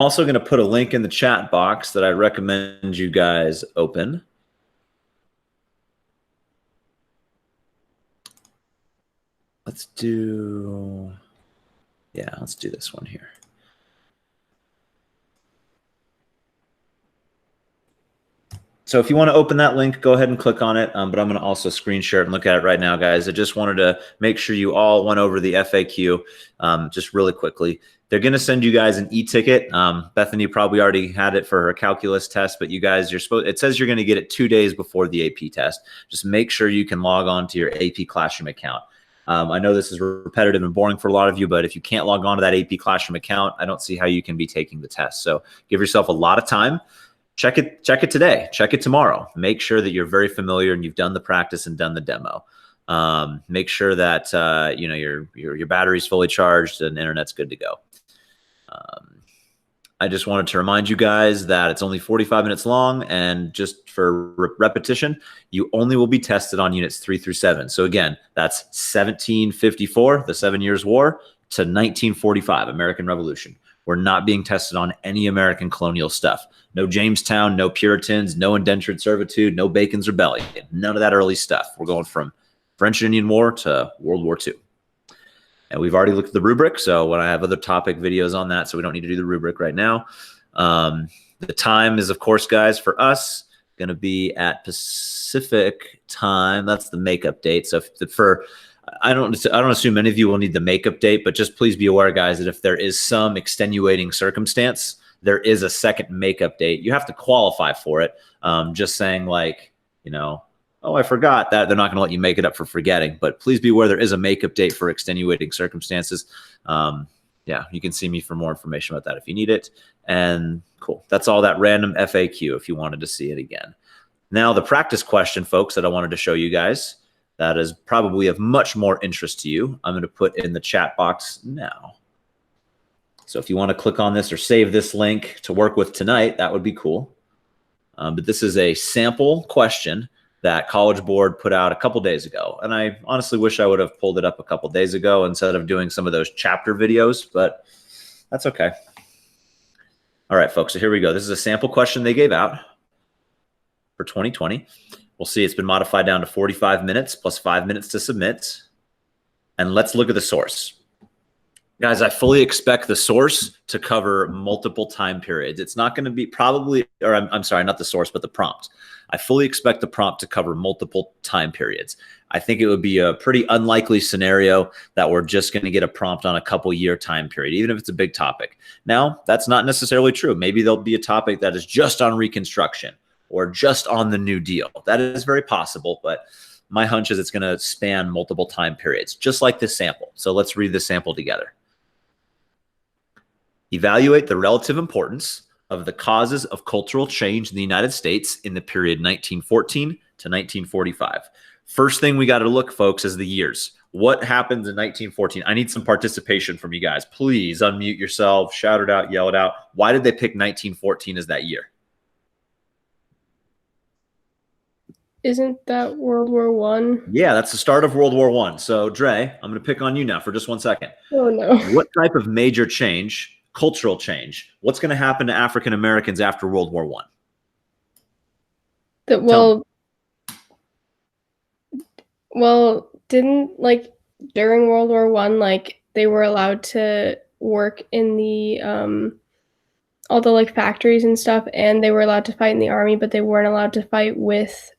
Also going to put a link in the chat box that I recommend you guys open. Let's do this one here. So if you want to open that link, go ahead and click on it. But I'm going to also screen share it and look at it right now, guys. I just wanted to make sure you all went over the FAQ just really quickly. They're going to send you guys an e-ticket. Bethany probably already had it for her calculus test, but you guys, it says you're going to get it 2 days before the AP test. Just make sure you can log on to your AP Classroom account. I know this is repetitive and boring for a lot of you, but if you can't log on to that AP Classroom account, I don't see how you can be taking the test. So give yourself a lot of time. Check it today. Check it tomorrow. Make sure that you're very familiar and you've done the practice and done the demo. Make sure that your battery's fully charged and internet's good to go. I just wanted to remind you guys that it's only 45 minutes long, and just for repetition, you only will be tested on units 3 through 7. So again, that's 1754, the 7 Years' War, to 1945, American Revolution. We're not being tested on any American colonial stuff. No Jamestown, no Puritans, no indentured servitude, no Bacon's Rebellion, none of that early stuff. We're going from French and Indian War to World War II. And we've already looked at the rubric, so when I have other topic videos on that, so we don't need to do the rubric right now. The time is, of course, guys, for us, going to be at Pacific time. That's the makeup date. So I don't assume any of you will need the makeup date, but just please be aware, guys, that if there is some extenuating circumstance, there is a second makeup date. You have to qualify for it. Just saying like, oh, I forgot that, they're not going to let you make it up for forgetting. But please be aware there is a makeup date for extenuating circumstances. Yeah, you can see me for more information about that if you need it. And cool. That's all that random FAQ if you wanted to see it again. Now, the practice question, folks, that I wanted to show you guys, that is probably of much more interest to you, I'm going to put in the chat box now. So if you want to click on this or save this link to work with tonight, that would be cool. But this is a sample question that College Board put out a couple days ago. And I honestly wish I would have pulled it up a couple days ago instead of doing some of those chapter videos, but that's okay. All right, folks, so here we go. This is a sample question they gave out for 2020. We'll see it's been modified down to 45 minutes plus 5 minutes to submit. And let's look at the source. Guys, I fully expect the source to cover multiple time periods. It's not going to be I'm sorry, not the source, but the prompt. I fully expect the prompt to cover multiple time periods. I think it would be a pretty unlikely scenario that we're just going to get a prompt on a couple year time period, even if it's a big topic. Now, that's not necessarily true. Maybe there'll be a topic that is just on Reconstruction or just on the New Deal. That is very possible, but my hunch is it's going to span multiple time periods, just like this sample. So let's read this sample together. Evaluate the relative importance of the causes of cultural change in the United States in the period 1914 to 1945. First thing we got to look, folks, is the years. What happens in 1914? I need some participation from you guys. Please unmute yourself, shout it out, yell it out. Why did they pick 1914 as that year? Isn't that World War I? Yeah, that's the start of World War I. So, Dre, I'm going to pick on you now for just 1 second. Oh, no. What type of major change, cultural change, what's going to happen to African Americans after World War I? Didn't during World War I, they were allowed to work in the all the factories and stuff, and they were allowed to fight in the army, but they weren't allowed to fight with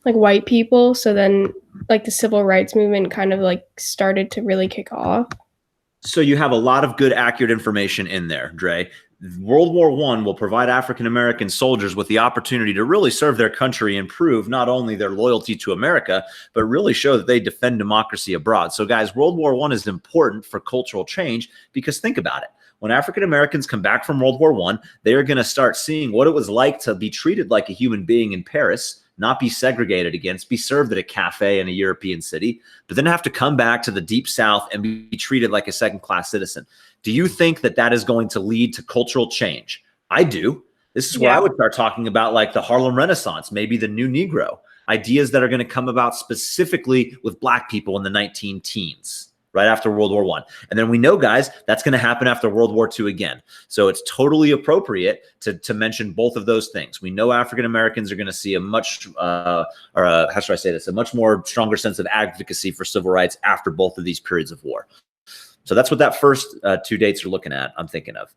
white people. So then the civil rights movement kind of started to really kick off. So you have a lot of good, accurate information in there, Dre. World War I will provide African-American soldiers with the opportunity to really serve their country and prove not only their loyalty to America, but really show that they defend democracy abroad. So guys, World War I is important for cultural change because think about it. When African-Americans come back from World War I, they are going to start seeing what it was like to be treated like a human being in Paris, not be segregated against, be served at a cafe in a European city, but then have to come back to the Deep South and be treated like a second-class citizen. Do you think that that is going to lead to cultural change? I do. This is where I would start talking about the Harlem Renaissance, maybe the New Negro, ideas that are going to come about specifically with Black people in the 19 teens, right after World War I. And then we know, guys, that's going to happen after World War II again. So it's totally appropriate to mention both of those things. We know African Americans are going to see a much, how should I say this, a much more stronger sense of advocacy for civil rights after both of these periods of war. So that's what that first 2 dates are looking at, I'm thinking of.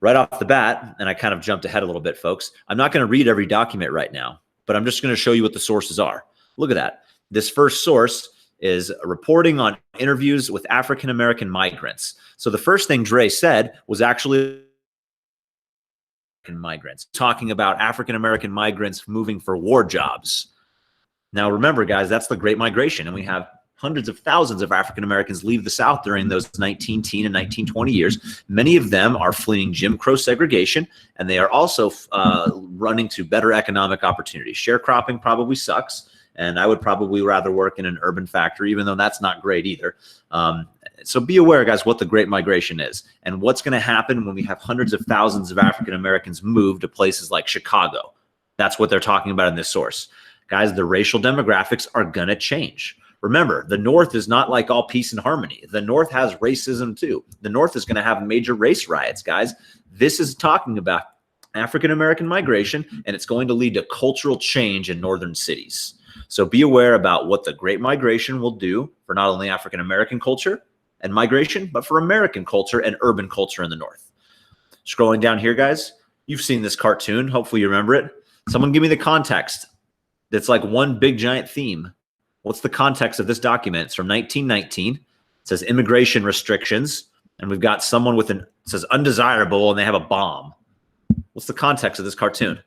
Right off the bat, and I kind of jumped ahead a little bit, folks, I'm not going to read every document right now, but I'm just going to show you what the sources are. Look at that. This first source is reporting on interviews with African-American migrants. So the first thing Dre said was actually migrants, talking about African-American migrants moving for war jobs. Now, remember, guys, that's the Great Migration, and we have hundreds of thousands of African Americans leave the South during those 1910 and 1920 years. Many of them are fleeing Jim Crow segregation, and they are also running to better economic opportunities. Sharecropping probably sucks, and I would probably rather work in an urban factory, even though that's not great either. So be aware, guys, what the Great Migration is and what's going to happen when we have hundreds of thousands of African Americans move to places like Chicago. That's what they're talking about in this source. Guys, the racial demographics are going to change. Remember, the North is not like all peace and harmony. The North has racism too. The North is going to have major race riots, guys. This is talking about African-American migration, and it's going to lead to cultural change in northern cities. So be aware about what the Great Migration will do for not only African-American culture and migration, but for American culture and urban culture in the North. Scrolling down here, guys, you've seen this cartoon. Hopefully you remember it. Someone give me the context. It's like one big giant theme. What's the context of this document? It's from 1919. It says immigration restrictions, and we've got someone with it says undesirable, and they have a bomb. What's the context of this cartoon?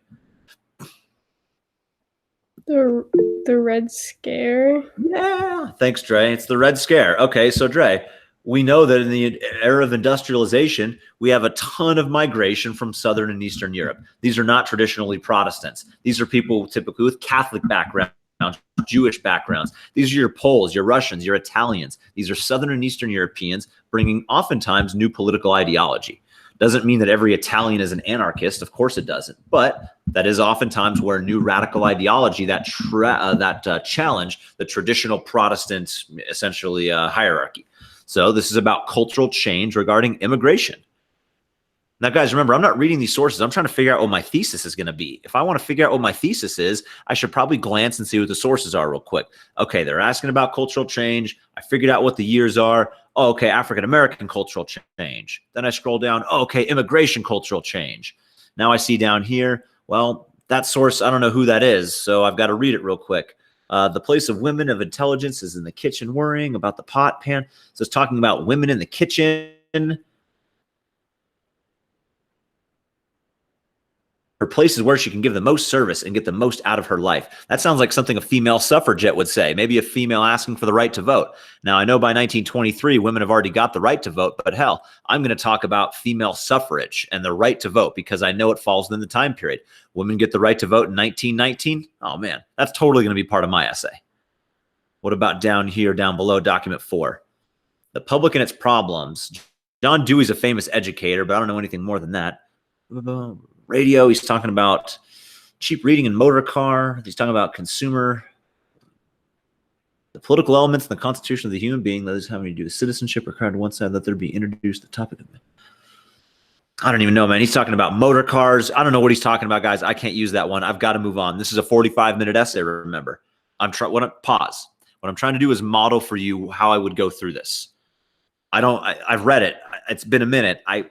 The Red Scare. Yeah, thanks, Dre. It's the Red Scare. Okay, so Dre, we know that in the era of industrialization, we have a ton of migration from Southern and Eastern Europe. These are not traditionally Protestants. These are people typically with Catholic backgrounds, Jewish backgrounds. These are your Poles, your Russians, your Italians. These are Southern and Eastern Europeans bringing oftentimes new political ideology. Doesn't mean that every Italian is an anarchist. Of course it doesn't. But that is oftentimes where new radical ideology that challenge the traditional Protestant, essentially, hierarchy. So this is about cultural change regarding immigration. Now, guys, remember, I'm not reading these sources. I'm trying to figure out what my thesis is going to be. If I want to figure out what my thesis is, I should probably glance and see what the sources are real quick. Okay, they're asking about cultural change. I figured out what the years are. Oh, okay, African-American cultural change. Then I scroll down. Oh, okay, immigration cultural change. Now I see down here, well, that source, I don't know who that is, so I've got to read it real quick. The place of women of intelligence is in the kitchen worrying about the pot pan. So it's talking about women in the kitchen. Her places where she can give the most service and get the most out of her life. That sounds like something a female suffragette would say, maybe a female asking for the right to vote. Now, I know by 1923, women have already got the right to vote, but hell, I'm going to talk about female suffrage and the right to vote because I know it falls within the time period. Women get the right to vote in 1919. Oh, man, that's totally going to be part of my essay. What about down here, down below, document 4? The public and its problems. John Dewey's a famous educator, but I don't know anything more than that. Radio, he's talking about cheap reading in motor car. He's talking about consumer, the political elements in the constitution of the human being, that is having to do with citizenship required on one side, let there be introduced the topic of it. I don't even know, man. He's talking about motor cars. I don't know what he's talking about, guys. I can't use that one. I've got to move on. This is a 45-minute essay, remember. Pause. What I'm trying to do is model for you how I would go through this. I've read it. It's been a minute. I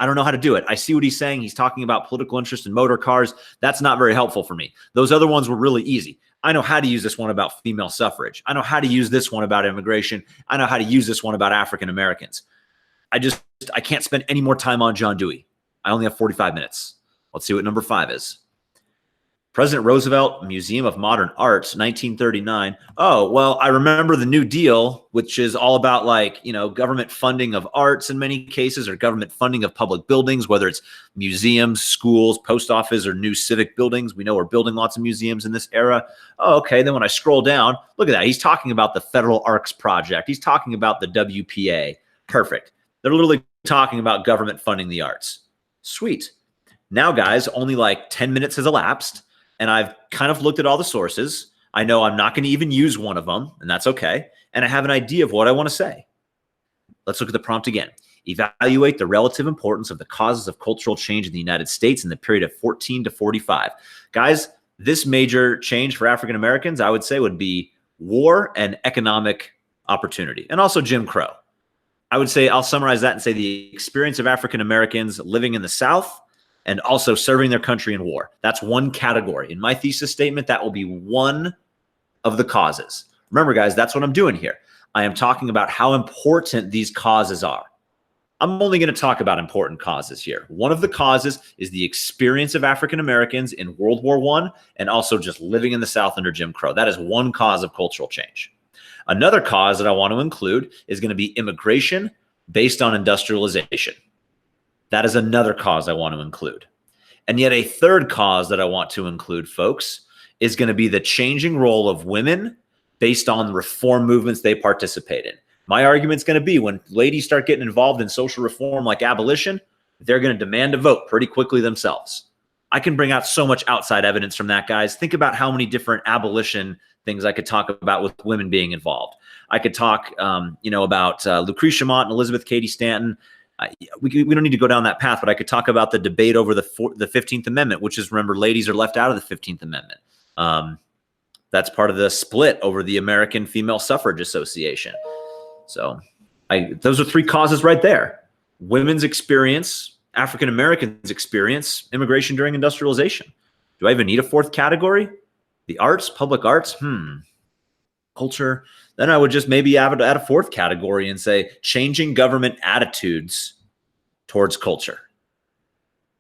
don't know how to do it. I see what he's saying. He's talking about political interest in motor cars. That's not very helpful for me. Those other ones were really easy. I know how to use this one about female suffrage. I know how to use this one about immigration. I know how to use this one about African Americans. I can't spend any more time on John Dewey. I only have 45 minutes. Let's see what number 5 is. President Roosevelt Museum of Modern Arts, 1939. Oh, well, I remember the New Deal, which is all about government funding of arts in many cases, or government funding of public buildings, whether it's museums, schools, post office, or new civic buildings. We know we're building lots of museums in this era. Oh, okay. Then when I scroll down, look at that. He's talking about the Federal Arts Project. He's talking about the WPA. Perfect. They're literally talking about government funding the arts. Sweet. Now, guys, only like 10 minutes has elapsed. And I've kind of looked at all the sources. I know I'm not going to even use one of them, and that's okay. And I have an idea of what I want to say. Let's look at the prompt again. Evaluate the relative importance of the causes of cultural change in the United States in the period of 14 to 45. Guys, this major change for African Americans, I would say, would be war and economic opportunity, and also Jim Crow. I would say, I'll summarize that and say the experience of African Americans living in the South and also serving their country in war. That's one category. In my thesis statement, that will be one of the causes. Remember, guys, that's what I'm doing here. I am talking about how important these causes are. I'm only going to talk about important causes here. One of the causes is the experience of African Americans in World War I and also just living in the South under Jim Crow. That is one cause of cultural change. Another cause that I want to include is going to be immigration based on industrialization. That is another cause I want to include. And yet a third cause that I want to include, folks, is going to be the changing role of women based on the reform movements they participate in. My argument is going to be when ladies start getting involved in social reform like abolition, they're going to demand a vote pretty quickly themselves. I can bring out so much outside evidence from that, guys. Think about how many different abolition things I could talk about with women being involved. I could talk, about Lucretia Mott and Elizabeth Cady Stanton. We don't need to go down that path, but I could talk about the debate over the 15th Amendment, which is, remember, ladies are left out of the 15th Amendment. That's part of the split over the American Female Suffrage Association. So those are three causes right there. Women's experience, African Americans' experience, immigration during industrialization. Do I even need a fourth category? The arts, public arts, culture. Then I would just maybe add a fourth category and say changing government attitudes towards culture.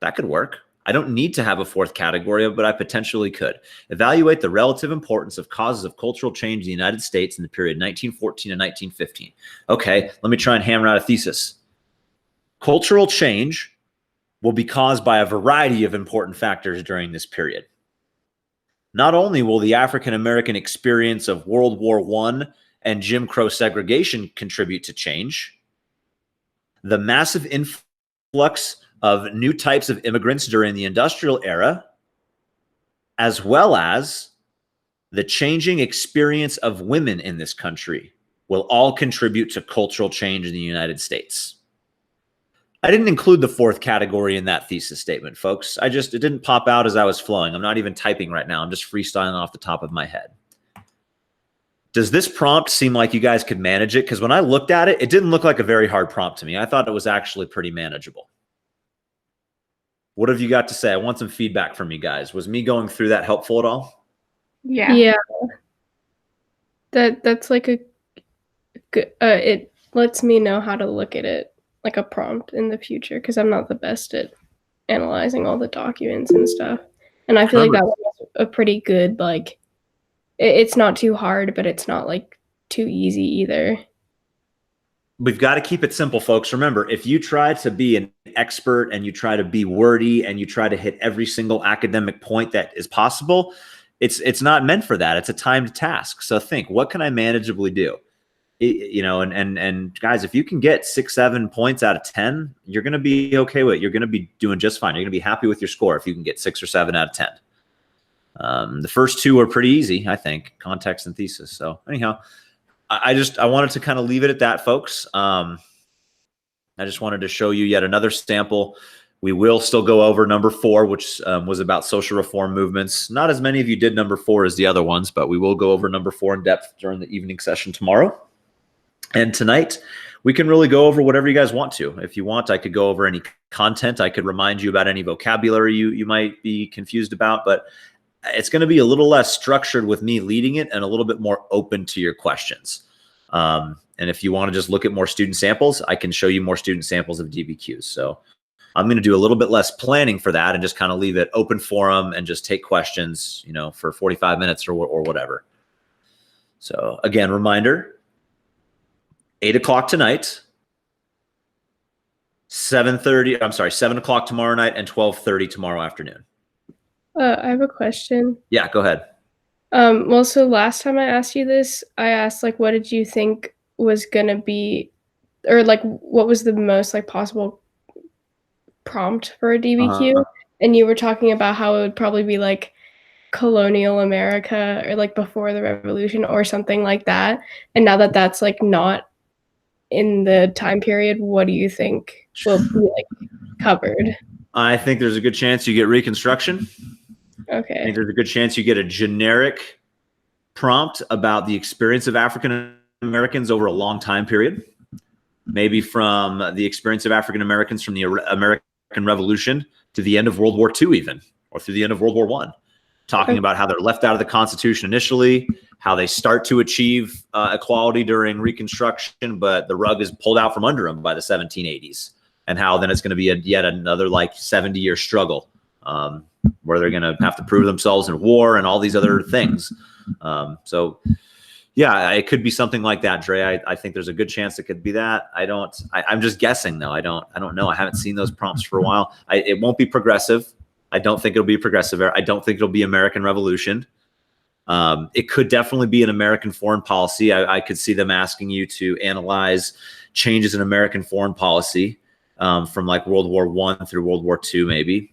That could work. I don't need to have a fourth category, but I potentially could. Evaluate the relative importance of causes of cultural change in the United States in the period 1914 to 1915. Okay, let me try and hammer out a thesis. Cultural change will be caused by a variety of important factors during this period. Not only will the African American experience of World War I and Jim Crow segregation contribute to change, the massive influx of new types of immigrants during the industrial era, as well as the changing experience of women in this country will all contribute to cultural change in the United States. I didn't include the fourth category in that thesis statement, folks. It didn't pop out as I was flowing. I'm not even typing right now. I'm just freestyling off the top of my head. Does this prompt seem like you guys could manage it? Because when I looked at it, it didn't look like a very hard prompt to me. I thought it was actually pretty manageable. What have you got to say? I want some feedback from you guys. Was me going through that helpful at all? Yeah. That's like a good, it lets me know how to look at it like a prompt in the future, because I'm not the best at analyzing all the documents and stuff. And I feel like that was a pretty good, like, it's not too hard, but it's not like too easy either. We've got to keep it simple, folks. Remember, if you try to be an expert and you try to be wordy and you try to hit every single academic point that is possible, it's not meant for that. It's a timed task. So think, what can I manageably do? And guys, if you can get 6, 7 points out of 10, you're going to be okay with it. You're going to be doing just fine. You're going to be happy with your score if you can get 6 or 7 out of 10. The first two are pretty easy, I think, context and thesis. So anyhow, I wanted to kind of leave it at that, folks. I just wanted to show you yet another sample. We will still go over number 4, which was about social reform movements. Not as many of you did number 4 as the other ones, but we will go over number 4 in depth during the evening session tomorrow. And tonight, we can really go over whatever you guys want to. If you want, I could go over any content. I could remind you about any vocabulary you might be confused about, but it's going to be a little less structured with me leading it and a little bit more open to your questions. And if you want to just look at more student samples, I can show you more student samples of DBQs. So I'm going to do a little bit less planning for that and just kind of leave it open forum and just take questions, for 45 minutes or whatever. So again, reminder, 8 o'clock tonight, 7 o'clock tomorrow night, and 12:30 tomorrow afternoon. I have a question. Yeah, go ahead. Well, so last time I asked you this, I asked, like, what did you think was going to be, or like, what was the most like possible prompt for a DBQ? And you were talking about how it would probably be like colonial America or like before the revolution or something like that. And now that that's like not in the time period, what do you think will be like covered? I think there's a good chance you get Reconstruction. I Okay. think there's a good chance you get a generic prompt about the experience of African Americans over a long time period, maybe from the experience of African Americans from the American Revolution to the end of World War II, even, or through the end of World War I, talking about how they're left out of the Constitution initially, how they start to achieve equality during Reconstruction, but the rug is pulled out from under them by the 1780s, and how then it's going to be yet another like 70-year struggle where they're going to have to prove themselves in war and all these other things. So yeah, it could be something like that, Dre. I think there's a good chance it could be that. I'm just guessing though. I don't know. I haven't seen those prompts for a while. It won't be progressive. I don't think it'll be progressive. I don't think it'll be American Revolution. It could definitely be an American foreign policy. I could see them asking you to analyze changes in American foreign policy from like World War I through World War II, maybe.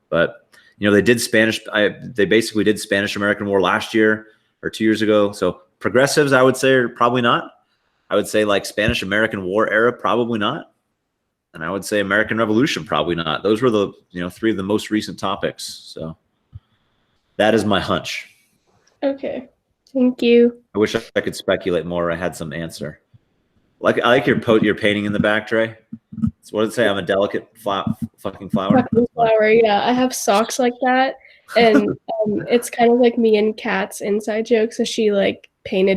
But they did Spanish. They basically did Spanish-American War last year or 2 years ago. So progressives, I would say, are probably not. I would say like Spanish-American War era, probably not. And I would say American Revolution, probably not. Those were the 3 of the most recent topics. So that is my hunch. Okay. Thank you. I wish I could speculate more. I had some answer. I like your painting in the back, Trey. So what did it say? I'm a delicate fucking flower. Fucking flower, yeah. I have socks like that, and it's kind of like me and Kat's inside joke. So she like painted